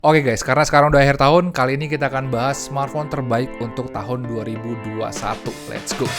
Oke guys, karena sekarang udah akhir tahun, kali ini kita akan bahas smartphone terbaik untuk tahun 2021. Let's go!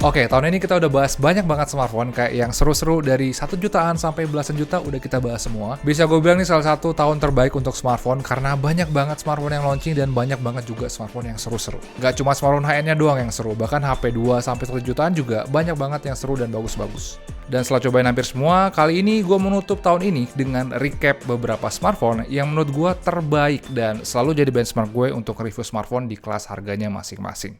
Oke, tahun ini kita udah bahas banyak banget smartphone, kayak yang seru-seru dari 1 jutaan sampai belasan juta udah kita bahas semua. Bisa gue bilang ini salah satu tahun terbaik untuk smartphone karena banyak banget smartphone yang launching dan banyak banget juga smartphone yang seru-seru. Gak cuma smartphone high-end-nya doang yang seru, bahkan HP 2 sampai 1 jutaan juga banyak banget yang seru dan bagus-bagus. Dan setelah cobain hampir semua, kali ini gue menutup tahun ini dengan recap beberapa smartphone yang menurut gue terbaik dan selalu jadi benchmark gue untuk review smartphone di kelas harganya masing-masing.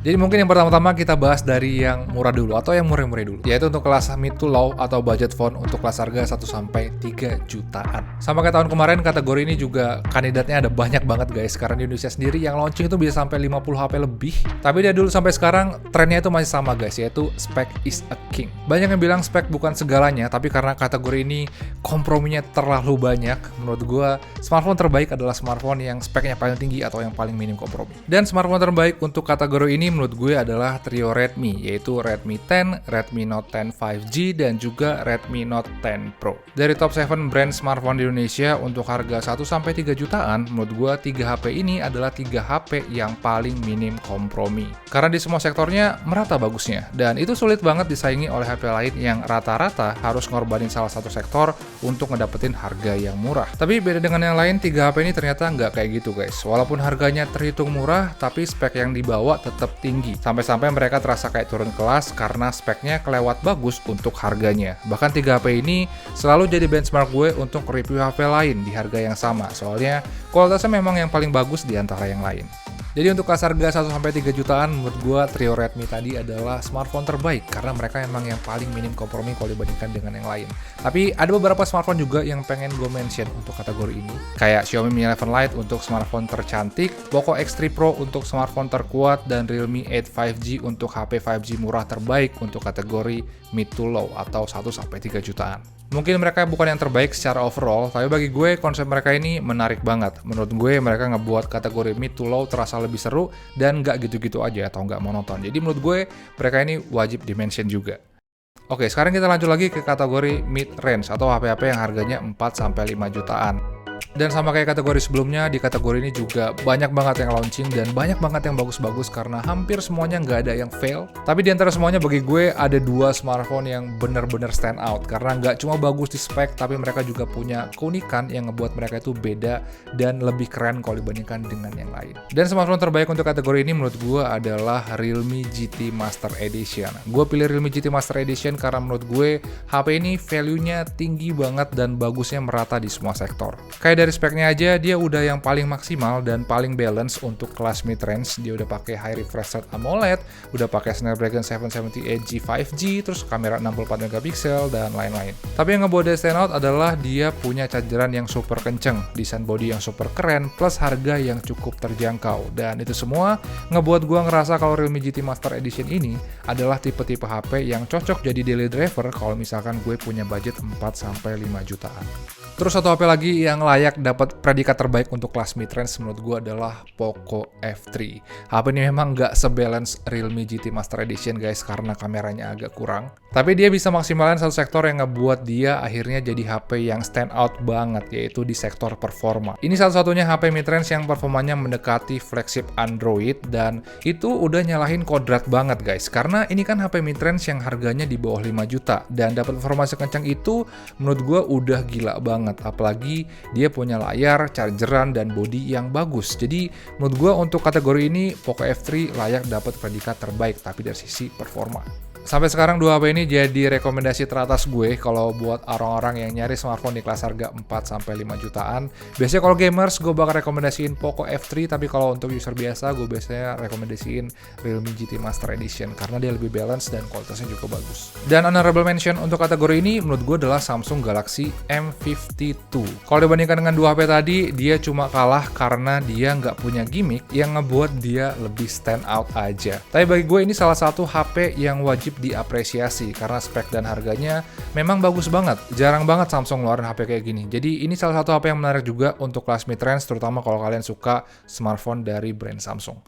Jadi mungkin yang pertama-tama kita bahas dari yang murah dulu atau yang murah-murah dulu, yaitu untuk kelas mid to low atau budget phone untuk kelas harga 1 sampai 3 jutaan. Sama kayak tahun kemarin, kategori ini juga kandidatnya ada banyak banget guys, karena di Indonesia sendiri yang launching itu bisa sampai 50 HP lebih. Tapi dari dulu sampai sekarang trennya itu masih sama guys, yaitu spec is a king. Banyak yang bilang spek bukan segalanya, tapi karena kategori ini komprominya terlalu banyak, menurut gua smartphone terbaik adalah smartphone yang speknya paling tinggi atau yang paling minim kompromi. Dan smartphone terbaik untuk kategori ini menurut gue adalah trio Redmi, yaitu Redmi 10, Redmi Note 10 5G, dan juga Redmi Note 10 Pro. Dari top 7 brand smartphone di Indonesia untuk harga 1-3 jutaan, menurut gue 3 HP ini adalah 3 HP yang paling minim kompromi. Karena di semua sektornya merata bagusnya, dan itu sulit banget disaingi oleh HP lain yang rata-rata harus ngorbanin salah satu sektor untuk ngedapetin harga yang murah. Tapi beda dengan yang lain, 3 HP ini ternyata nggak kayak gitu guys. Walaupun harganya terhitung murah, tapi spek yang dibawa tetap tinggi. Sampai-sampai mereka terasa kayak turun kelas karena speknya kelewat bagus untuk harganya. Bahkan 3 HP ini selalu jadi benchmark gue untuk review HP lain di harga yang sama. Soalnya kualitasnya memang yang paling bagus di antara yang lain. Jadi untuk kelas harga 1-3 jutaan, menurut gue trio Redmi tadi adalah smartphone terbaik karena mereka emang yang paling minim kompromi kalau dibandingkan dengan yang lain. Tapi ada beberapa smartphone juga yang pengen gue mention untuk kategori ini. Kayak Xiaomi Mi 11 Lite untuk smartphone tercantik, Poco X3 Pro untuk smartphone terkuat, dan Realme 8 5G untuk HP 5G murah terbaik untuk kategori mid to low atau 1-3 jutaan. Mungkin mereka bukan yang terbaik secara overall, tapi bagi gue konsep mereka ini menarik banget. Menurut gue mereka ngebuat kategori mid to low terasa lebih seru dan nggak gitu-gitu aja atau nggak monoton. Jadi menurut gue mereka ini wajib dimention juga. Oke, sekarang kita lanjut lagi ke kategori mid range atau HP-HP yang harganya 4-5 jutaan. Dan sama kayak kategori sebelumnya, di kategori ini juga banyak banget yang launching dan banyak banget yang bagus-bagus karena hampir semuanya nggak ada yang fail. Tapi di antara semuanya bagi gue ada 2 smartphone yang bener-bener stand out karena nggak cuma bagus di spek, tapi mereka juga punya keunikan yang ngebuat mereka itu beda dan lebih keren kalau dibandingkan dengan yang lain. Dan smartphone terbaik untuk kategori ini menurut gue adalah Realme GT Master Edition. Gue pilih Realme GT Master Edition karena menurut gue HP ini value-nya tinggi banget dan bagusnya merata di semua sektor. Kayak dari speknya aja dia udah yang paling maksimal dan paling balance untuk kelas mid range. Dia udah pakai high refresh rate AMOLED, udah pakai Snapdragon 778G 5G, terus kamera 64 megapiksel dan lain-lain. Tapi yang ngebuat dia stand out adalah dia punya chargeran yang super kenceng, desain body yang super keren, plus harga yang cukup terjangkau. Dan itu semua ngebuat gua ngerasa kalau Realme GT Master Edition ini adalah tipe-tipe HP yang cocok jadi daily driver kalau misalkan gue punya budget 4-5 jutaan. Terus satu HP lagi yang layak dapat predikat terbaik untuk kelas mid-range menurut gue adalah Poco F3. HP ini memang nggak sebalance Realme GT Master Edition guys karena kameranya agak kurang. Tapi dia bisa maksimalkan satu sektor yang ngebuat dia akhirnya jadi HP yang stand out banget, yaitu di sektor performa. Ini satu-satunya HP mid-range yang performanya mendekati flagship Android dan itu udah nyalahin kodrat banget guys. Karena ini kan HP mid-range yang harganya di bawah 5 juta dan dapat performa sekencang itu menurut gue udah gila banget. Apalagi dia punya layar, chargeran, dan body yang bagus. Jadi menurut gue untuk kategori ini Poco F3 layak dapat predikat terbaik tapi dari sisi performa. Sampai sekarang 2 HP ini jadi rekomendasi teratas gue kalau buat orang-orang yang nyari smartphone di kelas harga 4-5 jutaan. Biasanya kalau gamers gue bakal rekomendasiin Poco F3, tapi kalau untuk user biasa gue biasanya rekomendasiin Realme GT Master Edition karena dia lebih balance dan kualitasnya juga bagus. Dan honorable mention untuk kategori ini menurut gue adalah Samsung Galaxy M52. Kalau dibandingkan dengan 2 HP tadi, dia cuma kalah karena dia nggak punya gimmick yang ngebuat dia lebih stand out aja. Tapi bagi gue ini salah satu HP yang wajib diapresiasi karena spek dan harganya memang bagus banget. Jarang banget Samsung ngeluarin HP kayak gini. Jadi ini salah satu HP yang menarik juga untuk kelas mid-range, terutama kalau kalian suka smartphone dari brand Samsung.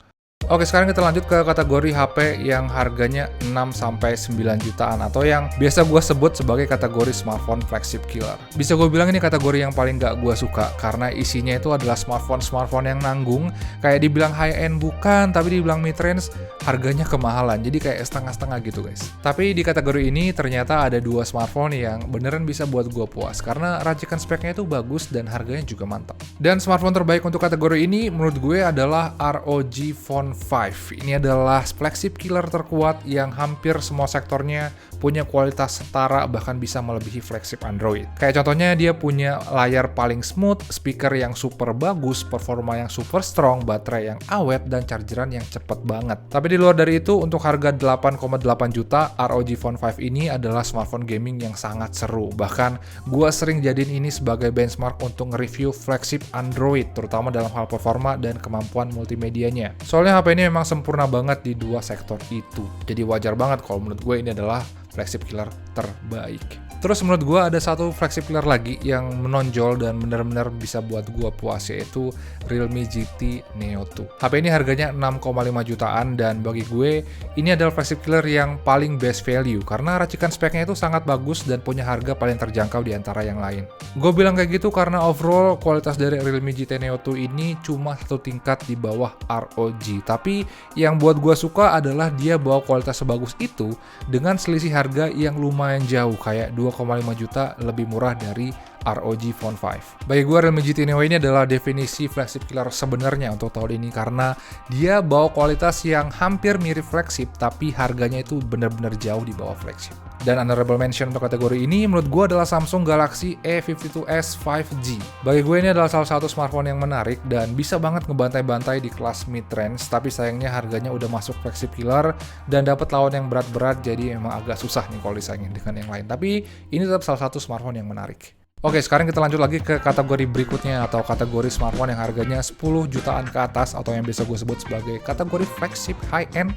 Oke, sekarang kita lanjut ke kategori HP yang harganya 6-9 jutaan atau yang biasa gue sebut sebagai kategori smartphone flagship killer. Bisa gue bilang ini kategori yang paling gak gue suka karena isinya itu adalah smartphone yang nanggung, kayak dibilang high-end bukan, tapi dibilang mid-range harganya kemahalan, jadi kayak setengah-setengah gitu guys. Tapi di kategori ini ternyata ada dua smartphone yang beneran bisa buat gue puas karena racikan speknya itu bagus dan harganya juga mantap. Dan smartphone terbaik untuk kategori ini menurut gue adalah ROG Phone 5. Ini adalah flagship killer terkuat yang hampir semua sektornya punya kualitas setara bahkan bisa melebihi flagship Android. Kayak contohnya dia punya layar paling smooth, speaker yang super bagus, performa yang super strong, baterai yang awet, dan chargeran yang cepet banget. Tapi di luar dari itu, untuk harga 8,8 juta, ROG Phone 5 ini adalah smartphone gaming yang sangat seru. Bahkan gua sering jadiin ini sebagai benchmark untuk nge-review flagship Android, terutama dalam hal performa dan kemampuan multimedianya. Soalnya HP ini memang sempurna banget di dua sektor itu. Jadi wajar banget kalau menurut gue ini adalah flagship killer terbaik. Terus menurut gue ada satu flagship killer lagi yang menonjol dan benar-benar bisa buat gue puas, yaitu Realme GT Neo 2. HP ini harganya 6,5 jutaan dan bagi gue ini adalah flagship killer yang paling best value karena racikan speknya itu sangat bagus dan punya harga paling terjangkau di antara yang lain. Gue bilang kayak gitu karena overall kualitas dari Realme GT Neo 2 ini cuma satu tingkat di bawah ROG. Tapi yang buat gue suka adalah dia bawa kualitas sebagus itu dengan selisih harga yang lumayan jauh, kayak 2,5 juta lebih murah dari ROG Phone 5. Bagi gue Realme GT Neo ini adalah definisi flagship killer sebenarnya untuk tahun ini karena dia bawa kualitas yang hampir mirip flagship tapi harganya itu benar-benar jauh di bawah flagship. Dan honorable mention untuk kategori ini menurut gue adalah Samsung Galaxy A52s 5G. Bagi gue ini adalah salah satu smartphone yang menarik dan bisa banget ngebantai-bantai di kelas mid-range, tapi sayangnya harganya udah masuk flagship killer dan dapat lawan yang berat-berat, jadi emang agak susah nih kalau disaingin dengan yang lain. Tapi ini tetap salah satu smartphone yang menarik. Oke, sekarang kita lanjut lagi ke kategori berikutnya atau kategori smartphone yang harganya 10 jutaan ke atas atau yang biasa gue sebut sebagai kategori flagship high-end.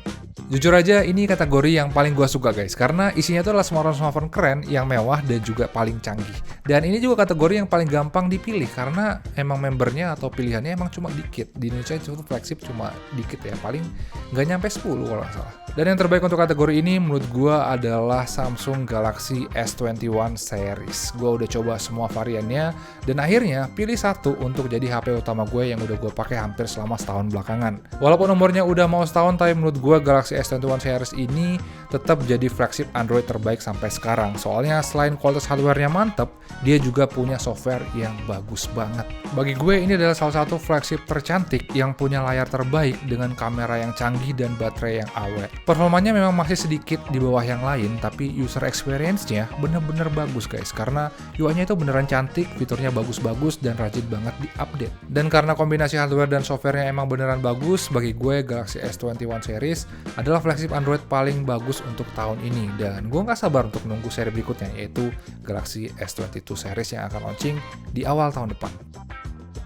Jujur aja ini kategori yang paling gue suka guys, karena isinya itu adalah smartphone keren, yang mewah dan juga paling canggih. Dan ini juga kategori yang paling gampang dipilih karena emang membernya atau pilihannya emang cuma dikit. Di Indonesia itu flagship cuma dikit ya, paling nggak nyampe 10 kalau nggak salah. Dan yang terbaik untuk kategori ini menurut gue adalah Samsung Galaxy S21 series. Gue udah coba semua variannya dan akhirnya pilih satu untuk jadi HP utama gue yang udah gue pakai hampir selama setahun belakangan. Walaupun umurnya udah mau setahun, tapi menurut gue Galaxy S21 series ini tetap jadi flagship Android terbaik sampai sekarang. Soalnya selain kualitas hardware-nya mantep, dia juga punya software yang bagus banget. Bagi gue ini adalah salah satu flagship tercantik yang punya layar terbaik dengan kamera yang canggih dan baterai yang awet. Performanya memang masih sedikit di bawah yang lain, tapi user experience-nya bener-bener bagus guys, karena UI-nya itu beneran cantik, fiturnya bagus-bagus dan rajin banget di-update. Dan karena kombinasi hardware dan software-nya emang beneran bagus, bagi gue Galaxy S21 series adalah flagship Android paling bagus untuk tahun ini. Dan gue nggak sabar untuk nunggu seri berikutnya, yaitu Galaxy S22 series yang akan launching di awal tahun depan.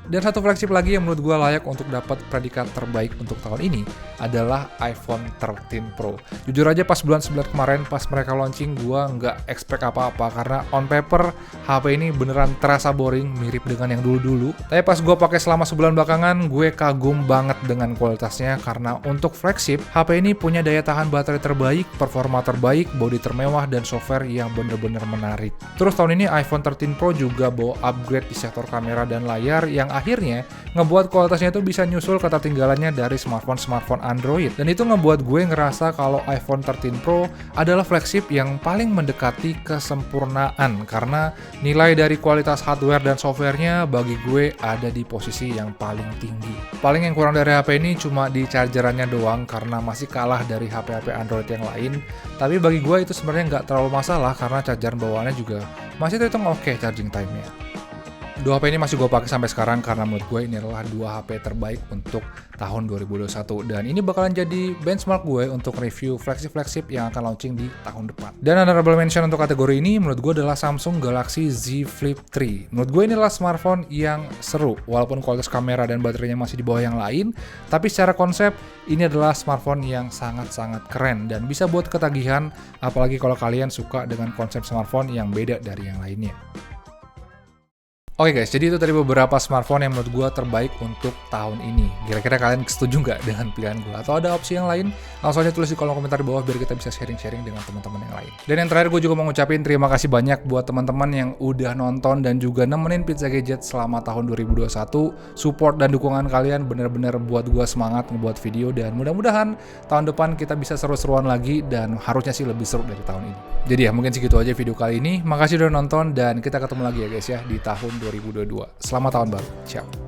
Dan satu flagship lagi yang menurut gue layak untuk dapat predikat terbaik untuk tahun ini adalah iPhone 13 Pro. Jujur aja pas bulan 9 kemarin pas mereka launching gue nggak expect apa-apa karena on paper HP ini beneran terasa boring, mirip dengan yang dulu-dulu. Tapi pas gue pakai selama sebulan belakangan gue kagum banget dengan kualitasnya karena untuk flagship HP ini punya daya tahan baterai terbaik, performa terbaik, bodi termewah, dan software yang bener-bener menarik. Terus tahun ini iPhone 13 Pro juga bawa upgrade di sektor kamera dan layar yang akhirnya ngebuat kualitasnya itu bisa nyusul ketertinggalannya dari smartphone Android. Dan itu ngebuat gue ngerasa kalau iPhone 13 Pro adalah flagship yang paling mendekati kesempurnaan karena nilai dari kualitas hardware dan softwarenya bagi gue ada di posisi yang paling tinggi. Paling yang kurang dari HP ini cuma di chargerannya doang karena masih kalah dari HP-HP Android yang lain. Tapi bagi gue itu sebenarnya nggak terlalu masalah karena charger bawaannya juga masih terhitung oke charging time-nya. Dua HP ini masih gue pakai sampai sekarang karena menurut gue ini adalah dua HP terbaik untuk tahun 2021 dan ini bakalan jadi benchmark gue untuk review flagship yang akan launching di tahun depan. Dan honorable mention untuk kategori ini menurut gue adalah Samsung Galaxy Z Flip 3. Menurut gue ini adalah smartphone yang seru walaupun kualitas kamera dan baterainya masih di bawah yang lain, tapi secara konsep ini adalah smartphone yang sangat-sangat keren dan bisa buat ketagihan apalagi kalau kalian suka dengan konsep smartphone yang beda dari yang lainnya. Oke guys, jadi itu tadi beberapa smartphone yang menurut gue terbaik untuk tahun ini. Kira-kira kalian setuju nggak dengan pilihan gue? Atau ada opsi yang lain? Langsung aja tulis di kolom komentar di bawah biar kita bisa sharing-sharing dengan teman-teman yang lain. Dan yang terakhir gue juga mau ngucapin terima kasih banyak buat teman-teman yang udah nonton dan juga nemenin Pizza Gadget selama tahun 2021. Support dan dukungan kalian bener-bener buat gue semangat ngebuat video, dan mudah-mudahan tahun depan kita bisa seru-seruan lagi dan harusnya sih lebih seru dari tahun ini. Jadi ya mungkin segitu aja video kali ini. Makasih udah nonton dan kita ketemu lagi ya guys ya di tahun 2022. Selamat tahun baru. Ciao.